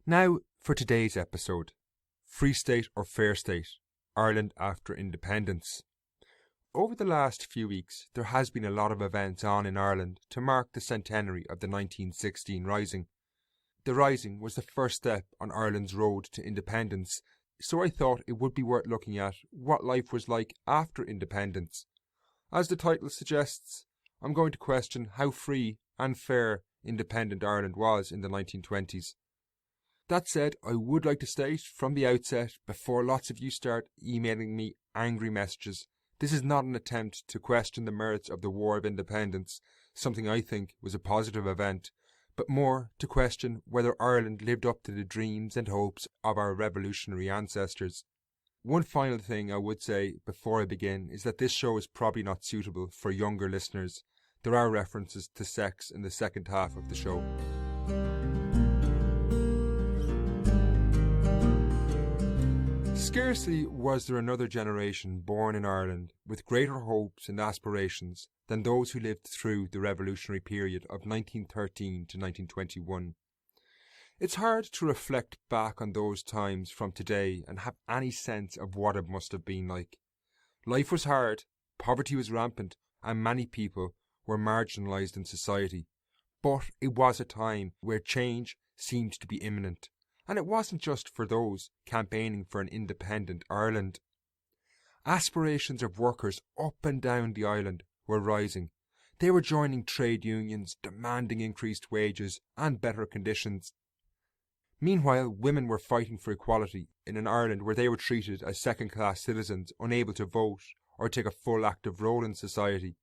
Now for today's episode, Free State or Fair State, Ireland after independence. Over the last few weeks, there has been a lot of events on in Ireland to mark the centenary of the 1916 Rising. The Rising was the first step on Ireland's road to independence, so I thought it would be worth looking at what life was like after independence. As the title suggests, I'm going to question how free and fair independent Ireland was in the 1920s. That said, I would like to state from the outset, before lots of you start emailing me angry messages, this is not an attempt to question the merits of the War of Independence, something I think was a positive event, but more to question whether Ireland lived up to the dreams and hopes of our revolutionary ancestors. One final thing I would say before I begin is that this show is probably not suitable for younger listeners. There are references to sex in the second half of the show. Scarcely was there another generation born in Ireland with greater hopes and aspirations than those who lived through the revolutionary period of 1913 to 1921. It's hard to reflect back on those times from today and have any sense of what it must have been like. Life was hard, poverty was rampant, and many people were marginalised in society. But it was a time where change seemed to be imminent. And it wasn't just for those campaigning for an independent Ireland. Aspirations of workers up and down the island were rising. They were joining trade unions, demanding increased wages and better conditions. Meanwhile, women were fighting for equality in an Ireland where they were treated as second-class citizens, unable to vote or take a full active role in society.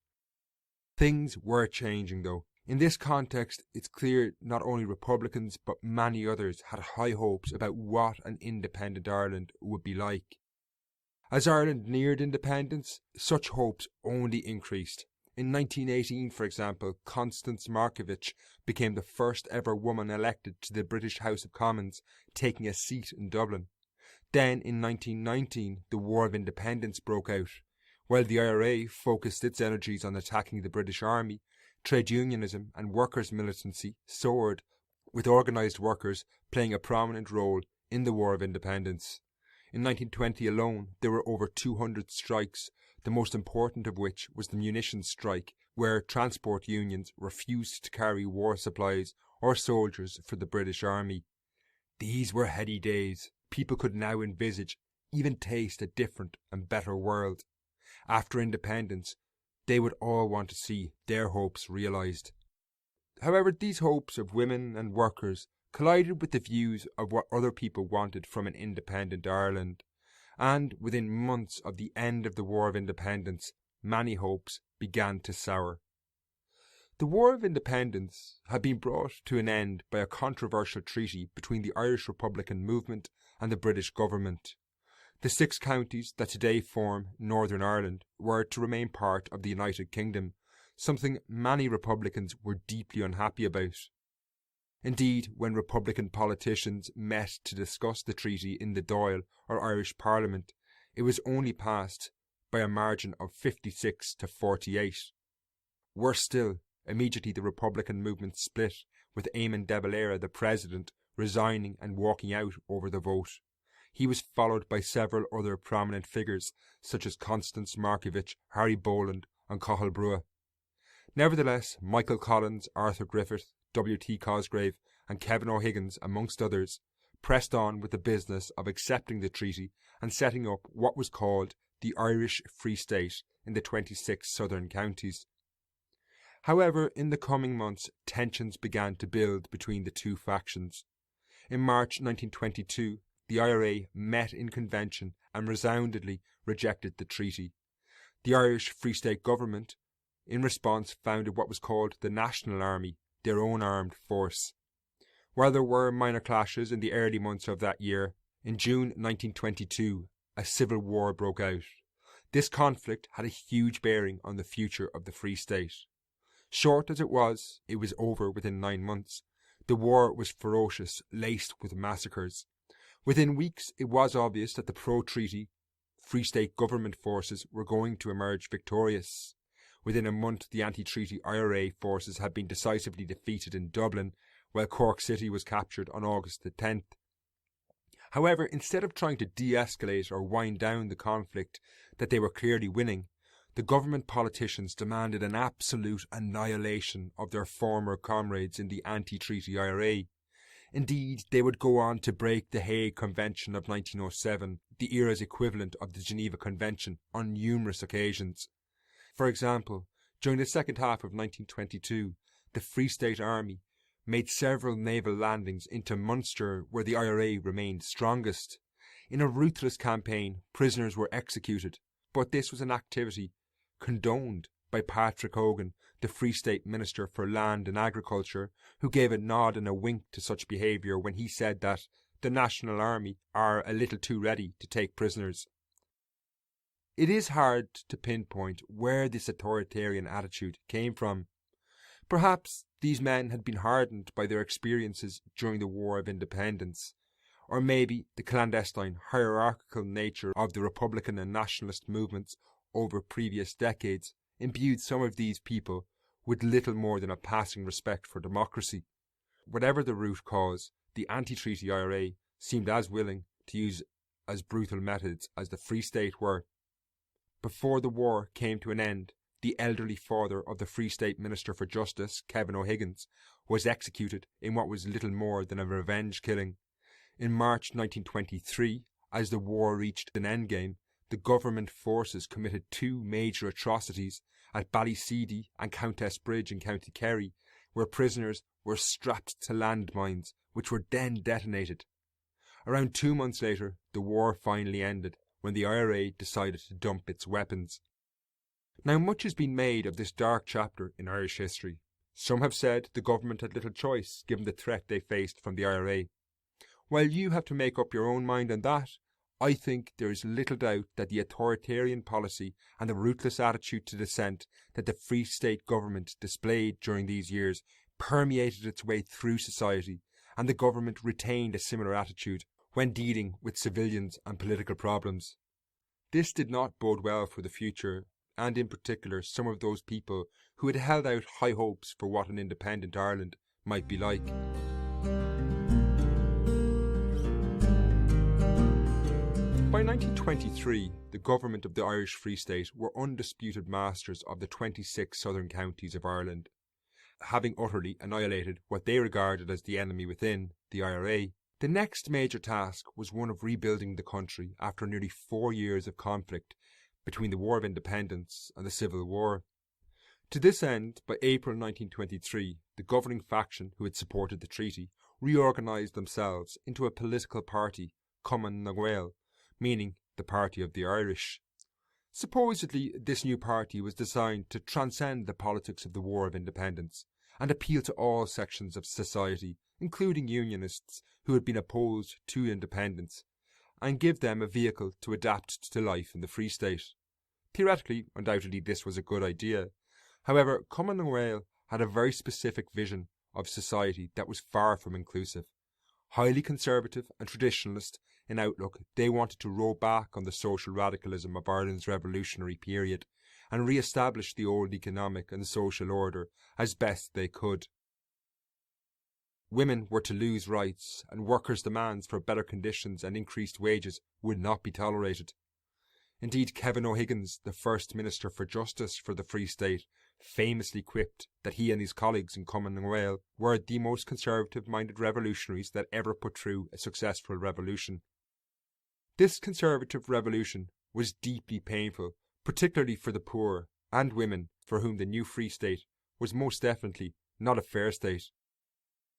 Things were changing though. In this context, it's clear not only Republicans but many others had high hopes about what an independent Ireland would be like. As Ireland neared independence, such hopes only increased. In 1918, for example, Constance Markievicz became the first ever woman elected to the British House of Commons, taking a seat in Dublin. Then, in 1919, the War of Independence broke out. While the IRA focused its energies on attacking the British Army, trade unionism and workers' militancy soared, with organised workers playing a prominent role in the War of Independence. In 1920 alone, there were over 200 strikes, the most important of which was the munitions strike, where transport unions refused to carry war supplies or soldiers for the British Army. These were heady days. People could now envisage, even taste, a different and better world. After independence, they would all want to see their hopes realised. However, these hopes of women and workers collided with the views of what other people wanted from an independent Ireland, and within months of the end of the War of Independence, many hopes began to sour. The War of Independence had been brought to an end by a controversial treaty between the Irish Republican movement and the British government. The 6 counties that today form Northern Ireland were to remain part of the United Kingdom, something many Republicans were deeply unhappy about. Indeed, when Republican politicians met to discuss the treaty in the Dáil or Irish Parliament, it was only passed by a margin of 56 to 48. Worse still, immediately the Republican movement split, with Eamon de Valera, the president, resigning and walking out over the vote. He was followed by several other prominent figures, such as Constance Markievicz, Harry Boland and Cathal Brugha. Nevertheless, Michael Collins, Arthur Griffith, W.T. Cosgrave and Kevin O'Higgins, amongst others, pressed on with the business of accepting the treaty and setting up what was called the Irish Free State in the 26 southern counties. However, in the coming months, tensions began to build between the two factions. In March 1922, the IRA met in convention and resoundingly rejected the treaty. The Irish Free State government, in response, founded what was called the National Army, their own armed force. While there were minor clashes in the early months of that year, in June 1922, a civil war broke out. This conflict had a huge bearing on the future of the Free State. Short as it was over within 9 months. The war was ferocious, laced with massacres. Within weeks, it was obvious that the pro-treaty Free State government forces were going to emerge victorious. Within a month, the anti-treaty IRA forces had been decisively defeated in Dublin, while Cork City was captured on August the 10th. However, instead of trying to de-escalate or wind down the conflict that they were clearly winning, the government politicians demanded an absolute annihilation of their former comrades in the anti-treaty IRA. Indeed, they would go on to break the Hague Convention of 1907, the era's equivalent of the Geneva Convention, on numerous occasions. For example, during the second half of 1922, the Free State Army made several naval landings into Munster, where the IRA remained strongest. In a ruthless campaign, prisoners were executed, but this was an activity condoned by Patrick Hogan, the Free State Minister for Land and Agriculture, who gave a nod and a wink to such behaviour when he said that the National Army are a little too ready to take prisoners. It is hard to pinpoint where this authoritarian attitude came from. Perhaps these men had been hardened by their experiences during the War of Independence, or maybe the clandestine, hierarchical nature of the Republican and nationalist movements over previous decades imbued some of these people with little more than a passing respect for democracy. Whatever the root cause, the anti-treaty IRA seemed as willing to use as brutal methods as the Free State were. Before the war came to an end, the elderly father of the Free State Minister for Justice, Kevin O'Higgins, was executed in what was little more than a revenge killing. In March 1923, as the war reached an endgame, the government forces committed two major atrocities at Ballyseedy and Countess Bridge in County Kerry, where prisoners were strapped to landmines, which were then detonated. Around 2 months later, the war finally ended, when the IRA decided to dump its weapons. Now, much has been made of this dark chapter in Irish history. Some have said the government had little choice, given the threat they faced from the IRA. While you have to make up your own mind on that, I think there is little doubt that the authoritarian policy and the ruthless attitude to dissent that the Free State government displayed during these years permeated its way through society, and the government retained a similar attitude when dealing with civilians and political problems. This did not bode well for the future, and in particular some of those people who had held out high hopes for what an independent Ireland might be like. By 1923, the government of the Irish Free State were undisputed masters of the 26 southern counties of Ireland, having utterly annihilated what they regarded as the enemy within, the IRA. The next major task was one of rebuilding the country after nearly 4 years of conflict between the War of Independence and the Civil War. To this end, by April 1923, the governing faction who had supported the treaty reorganised themselves into a political party, Cumann na Gael, meaning the Party of the Irish. Supposedly, this new party was designed to transcend the politics of the War of Independence and appeal to all sections of society, including unionists who had been opposed to independence, and give them a vehicle to adapt to life in the Free State. Theoretically, undoubtedly this was a good idea. However, Cumann na Gael had a very specific vision of society that was far from inclusive. Highly conservative and traditionalist in outlook, they wanted to roll back on the social radicalism of Ireland's revolutionary period and re-establish the old economic and social order as best they could. Women were to lose rights, and workers' demands for better conditions and increased wages would not be tolerated. Indeed, Kevin O'Higgins, the first Minister for Justice for the Free State, famously quipped that he and his colleagues in Cumann na Gael were the most conservative-minded revolutionaries that ever put through a successful revolution. This conservative revolution was deeply painful, particularly for the poor and women for whom the new Free State was most definitely not a fair state.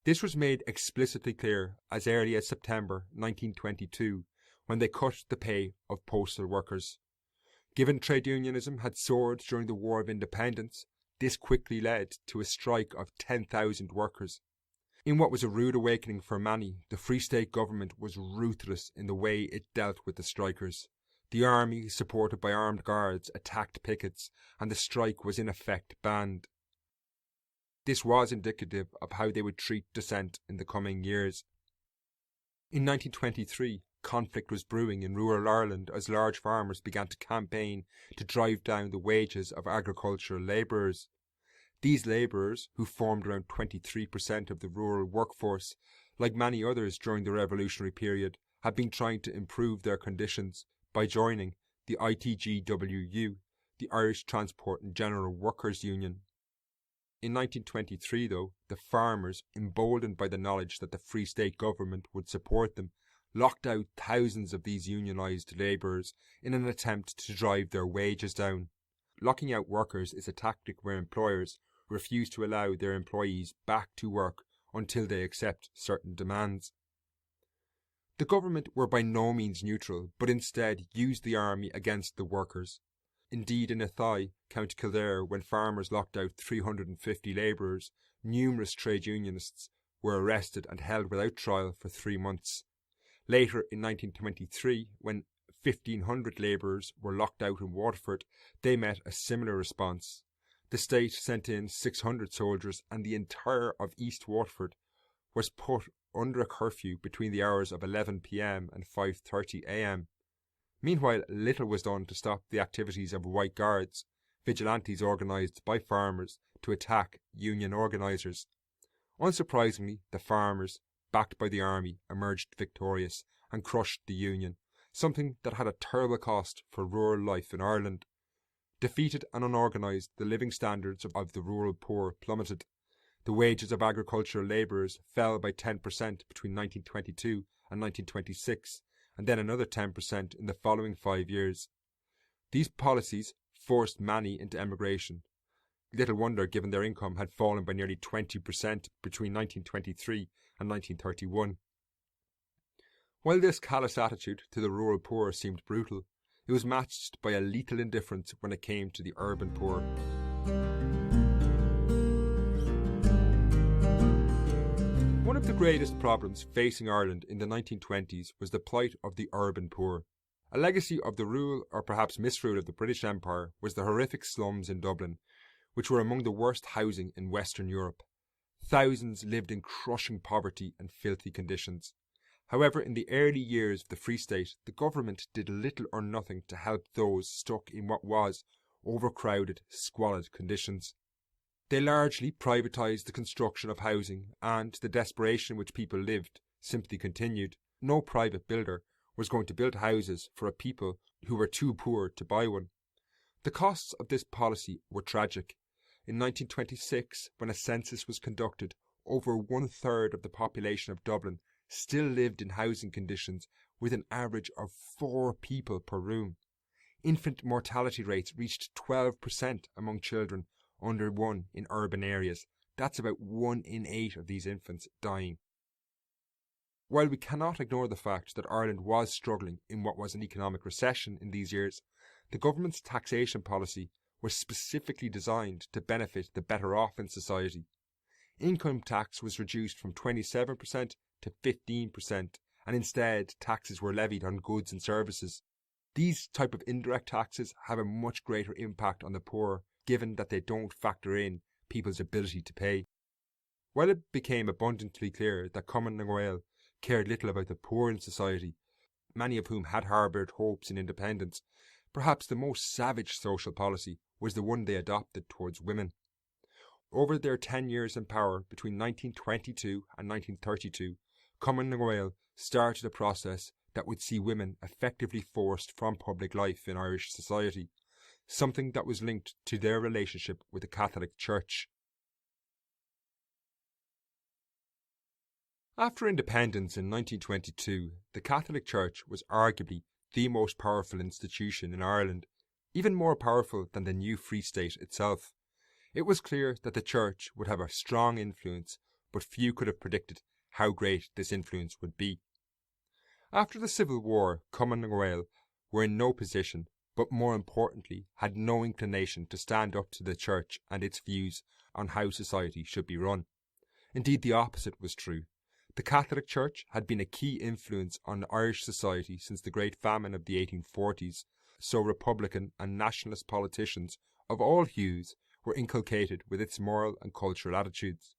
This was made explicitly clear as early as September 1922, when they cut the pay of postal workers. Given trade unionism had soared during the War of Independence, this quickly led to a strike of 10,000 workers. In what was a rude awakening for many, the Free State government was ruthless in the way it dealt with the strikers. The army, supported by armed guards, attacked pickets, and the strike was in effect banned. This was indicative of how they would treat dissent in the coming years. In 1923, conflict was brewing in rural Ireland as large farmers began to campaign to drive down the wages of agricultural labourers. These labourers, who formed around 23% of the rural workforce, like many others during the revolutionary period, had been trying to improve their conditions by joining the ITGWU, the Irish Transport and General Workers Union. In 1923, though, the farmers, emboldened by the knowledge that the Free State government would support them, locked out thousands of these unionised labourers in an attempt to drive their wages down. Locking out workers is a tactic where employers refuse to allow their employees back to work until they accept certain demands. The government were by no means neutral, but instead used the army against the workers. Indeed, in Athy, County Kildare, when farmers locked out 350 labourers, numerous trade unionists were arrested and held without trial for 3 months. Later, in 1923, when 1,500 labourers were locked out in Waterford, they met a similar response. The state sent in 600 soldiers, and the entire of East Waterford was put under a curfew between the hours of 11 p.m. and 5:30 a.m. Meanwhile, little was done to stop the activities of White Guards, vigilantes organised by farmers to attack union organisers. Unsurprisingly, the farmers, backed by the army, emerged victorious and crushed the union, something that had a terrible cost for rural life in Ireland. Defeated and unorganised, the living standards of the rural poor plummeted. The wages of agricultural labourers fell by 10% between 1922 and 1926, and then another 10% in the following 5 years. These policies forced many into emigration. Little wonder, given their income had fallen by nearly 20% between 1923 and 1931. While this callous attitude to the rural poor seemed brutal, it was matched by a lethal indifference when it came to the urban poor. One of the greatest problems facing Ireland in the 1920s was the plight of the urban poor. A legacy of the rule, or perhaps misrule, of the British Empire was the horrific slums in Dublin, which were among the worst housing in Western Europe. Thousands lived in crushing poverty and filthy conditions. However, in the early years of the Free State, the government did little or nothing to help those stuck in what was overcrowded, squalid conditions. They largely privatised the construction of housing, and the desperation in which people lived simply continued. No private builder was going to build houses for a people who were too poor to buy one. The costs of this policy were tragic. In 1926, when a census was conducted, over 1/3 of the population of Dublin still lived in housing conditions with an average of 4 people per room. Infant mortality rates reached 12% among children under 1 in urban areas. That's about 1 in 8 of these infants dying. While we cannot ignore the fact that Ireland was struggling in what was an economic recession in these years, the government's taxation policy was specifically designed to benefit the better off in society. Income tax was reduced from 27% to 15%, and instead taxes were levied on goods and services. These type of indirect taxes have a much greater impact on the poor, given that they don't factor in people's ability to pay. While it became abundantly clear that Cumann na nGaedheal cared little about the poor in society, many of whom had harboured hopes in independence, perhaps the most savage social policy was the one they adopted towards women. Over their 10 years in power between 1922 and 1932, Cumann na nGaedheal started a process that would see women effectively forced from public life in Irish society, something that was linked to their relationship with the Catholic Church. After independence in 1922, the Catholic Church was arguably the most powerful institution in Ireland, even more powerful than the new Free State itself. It was clear that the Church would have a strong influence, but few could have predicted how great this influence would be. After the Civil War, Cumann na nGaedheal were in no position, but more importantly, had no inclination to stand up to the Church and its views on how society should be run. Indeed, the opposite was true. The Catholic Church had been a key influence on Irish society since the Great Famine of the 1840s, so Republican and nationalist politicians of all hues were inculcated with its moral and cultural attitudes.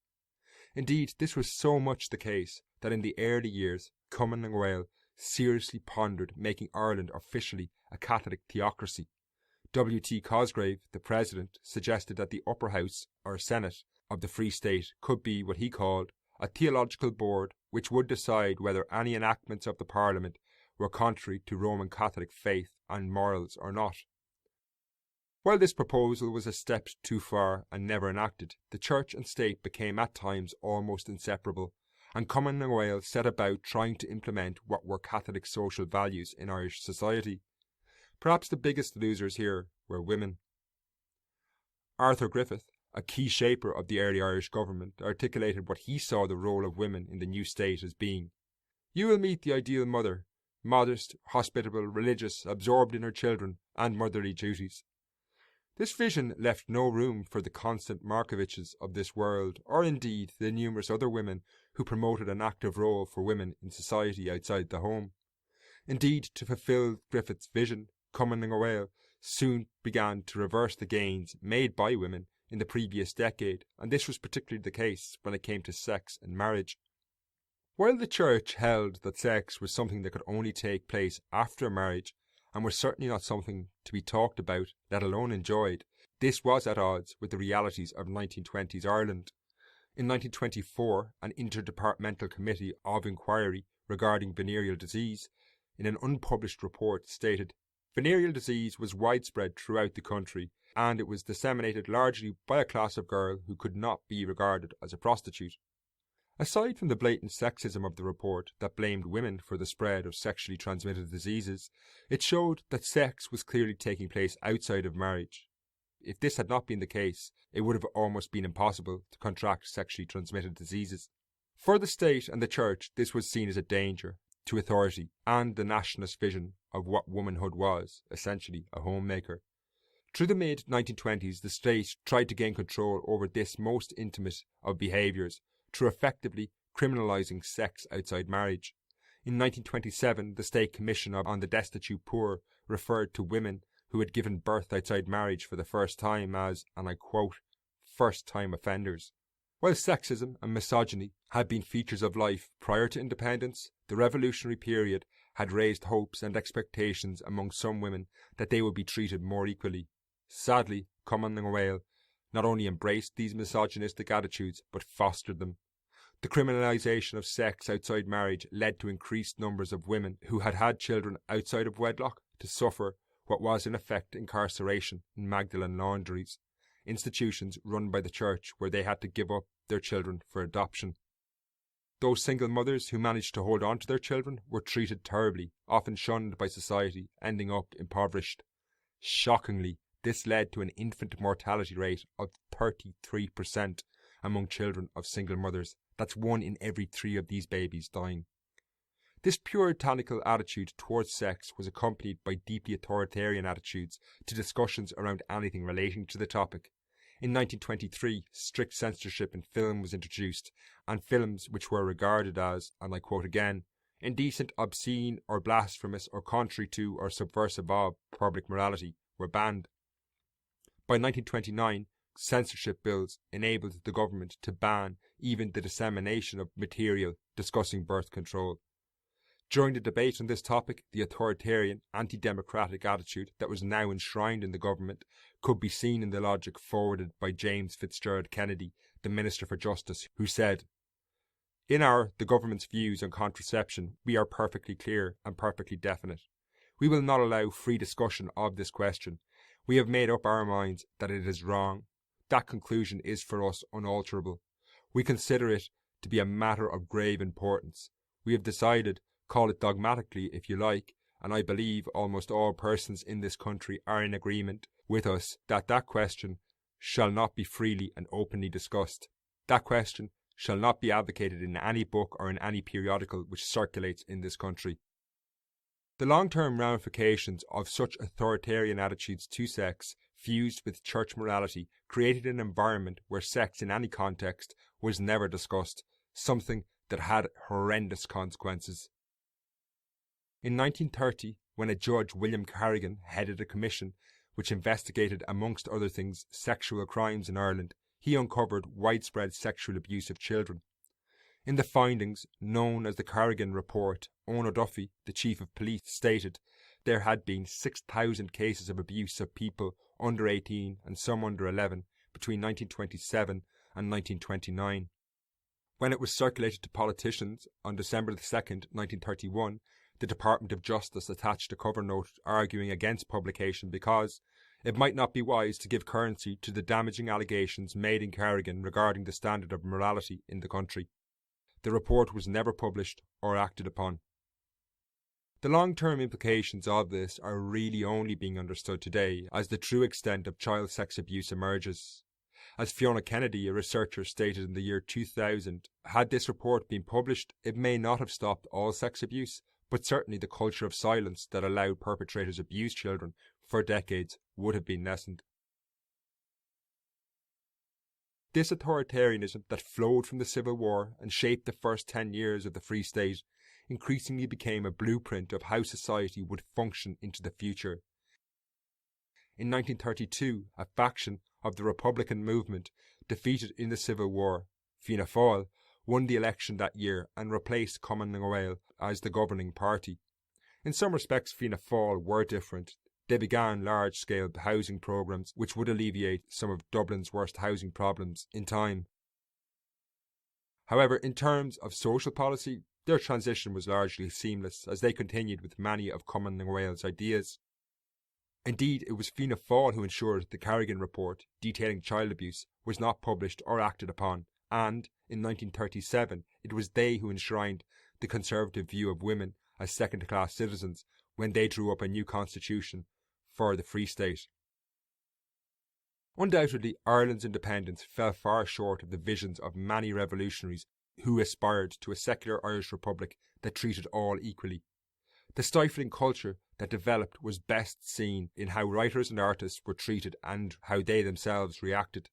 Indeed, this was so much the case that in the early years, Cumann na nGaedheal seriously pondered making Ireland officially a Catholic theocracy. W.T. Cosgrave, the president, suggested that the upper house, or Senate, of the Free State could be what he called a theological board which would decide whether any enactments of the Parliament were contrary to Roman Catholic faith and morals or not. While this proposal was a step too far and never enacted, the Church and State became at times almost inseparable, and Cumann na nGaedheal set about trying to implement what were Catholic social values in Irish society. Perhaps the biggest losers here were women. Arthur Griffith, a key shaper of the early Irish government, articulated what he saw the role of women in the new state as being. You will meet the ideal mother, modest, hospitable, religious, absorbed in her children and motherly duties. This vision left no room for the constant Markoviches of this world, or indeed the numerous other women who promoted an active role for women in society outside the home. Indeed, to fulfil Griffith's vision, Cumann na nGaedheal soon began to reverse the gains made by women in the previous decade, and this was particularly the case when it came to sex and marriage. While the Church held that sex was something that could only take place after marriage, and was certainly not something to be talked about, let alone enjoyed, this was at odds with the realities of 1920s Ireland. In 1924, an interdepartmental committee of inquiry regarding venereal disease, in an unpublished report, stated, "Venereal disease was widespread throughout the country, and it was disseminated largely by a class of girl who could not be regarded as a prostitute." Aside from the blatant sexism of the report that blamed women for the spread of sexually transmitted diseases, it showed that sex was clearly taking place outside of marriage. If this had not been the case, it would have almost been impossible to contract sexually transmitted diseases. For the state and the Church, this was seen as a danger to authority and the nationalist vision of what womanhood was, essentially a homemaker. Through the mid-1920s, the state tried to gain control over this most intimate of behaviours, through effectively criminalising sex outside marriage. In 1927, the State Commission on the Destitute Poor referred to women who had given birth outside marriage for the first time as, and I quote, first-time offenders. While sexism and misogyny had been features of life prior to independence, the revolutionary period had raised hopes and expectations among some women that they would be treated more equally. Sadly, Cumann na nGaedheal not only embraced these misogynistic attitudes, but fostered them. The criminalisation of sex outside marriage led to increased numbers of women who had had children outside of wedlock to suffer what was in effect incarceration in Magdalen laundries, institutions run by the Church where they had to give up their children for adoption. Those single mothers who managed to hold on to their children were treated terribly, often shunned by society, ending up impoverished. Shockingly, this led to an infant mortality rate of 33% among children of single mothers. That's 1 in every 3 of these babies dying. This puritanical attitude towards sex was accompanied by deeply authoritarian attitudes to discussions around anything relating to the topic. In 1923, strict censorship in film was introduced, and films which were regarded as, and I quote again, indecent, obscene, or blasphemous, or contrary to, or subversive of public morality were banned. By 1929, censorship bills enabled the government to ban even the dissemination of material discussing birth control. During the debate on this topic, the authoritarian, anti-democratic attitude that was now enshrined in the government could be seen in the logic forwarded by James Fitzgerald Kennedy, the Minister for Justice, who said, "In the government's views on contraception, we are perfectly clear and perfectly definite. We will not allow free discussion of this question. We have made up our minds that it is wrong. That conclusion is for us unalterable. We consider it to be a matter of grave importance. We have decided, call it dogmatically if you like, and I believe almost all persons in this country are in agreement with us that that question shall not be freely and openly discussed. That question shall not be advocated in any book or in any periodical which circulates in this country." The long-term ramifications of such authoritarian attitudes to sex, fused with church morality, created an environment where sex in any context was never discussed, something that had horrendous consequences. In 1930, when a judge, William Carrigan, headed a commission which investigated, amongst other things, sexual crimes in Ireland, he uncovered widespread sexual abuse of children. In the findings, known as the Carrigan Report, Eoin O'Duffy, the Chief of Police, stated there had been 6,000 cases of abuse of people under 18 and some under 11 between 1927 and 1929. When it was circulated to politicians on December 2nd, 1931, the Department of Justice attached a cover note arguing against publication because it might not be wise to give currency to the damaging allegations made in Carrigan regarding the standard of morality in the country. The report was never published or acted upon. The long-term implications of this are really only being understood today as the true extent of child sex abuse emerges. As Fiona Kennedy, a researcher, stated in the year 2000, had this report been published, it may not have stopped all sex abuse, but certainly the culture of silence that allowed perpetrators abuse children for decades would have been lessened. This authoritarianism that flowed from the Civil War and shaped the first 10 years of the Free State increasingly became a blueprint of how society would function into the future. In 1932, a faction of the Republican movement defeated in the Civil War, Fianna Fáil, won the election that year and replaced Cumann na Gael as the governing party. In some respects, Fianna Fáil were different. They began large-scale housing programmes which would alleviate some of Dublin's worst housing problems in time. However, in terms of social policy, their transition was largely seamless as they continued with many of Cumann na Gael's ideas. Indeed, it was Fianna Fáil who ensured the Carrigan report detailing child abuse was not published or acted upon, and in 1937 it was they who enshrined the conservative view of women as second-class citizens when they drew up a new constitution for the Free State. Undoubtedly, Ireland's independence fell far short of the visions of many revolutionaries who aspired to a secular Irish republic that treated all equally. The stifling culture that developed was best seen in how writers and artists were treated and how they themselves reacted.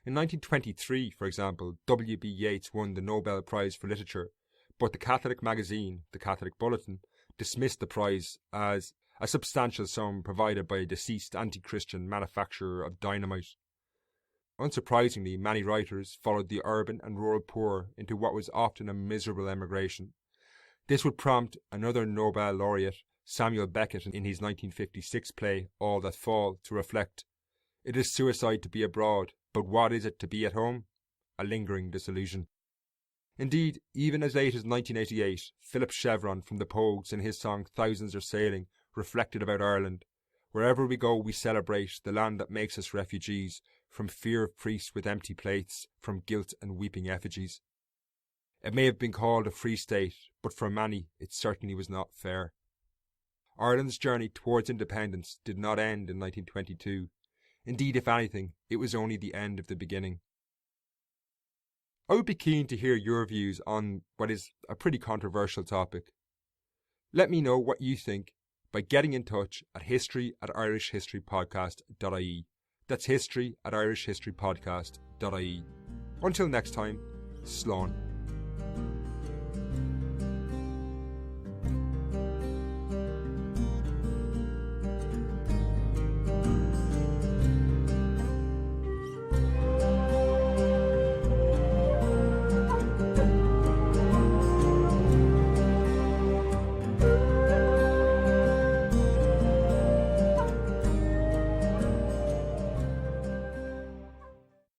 In 1923, for example, W.B. Yeats won the Nobel Prize for Literature, but the Catholic magazine, the Catholic Bulletin, dismissed the prize as a substantial sum provided by a deceased anti-Christian manufacturer of dynamite. Unsurprisingly, many writers followed the urban and rural poor into what was often a miserable emigration. This would prompt another Nobel laureate, Samuel Beckett, in his 1956 play All That Fall, to reflect, "It is suicide to be abroad, but what is it to be at home? A lingering disillusion." Indeed, even as late as 1988, Philip Chevron from the Pogues in his song Thousands Are Sailing reflected about Ireland. "Wherever we go we celebrate the land that makes us refugees, from fear of priests with empty plates, from guilt and weeping effigies." It may have been called a free state, but for many it certainly was not fair. Ireland's journey towards independence did not end in 1922. Indeed, if anything, it was only the end of the beginning. I would be keen to hear your views on what is a pretty controversial topic. Let me know what you think by getting in touch at history@irishhistorypodcast.ie. That's history@irishhistorypodcast.ie. Until next time, Slán.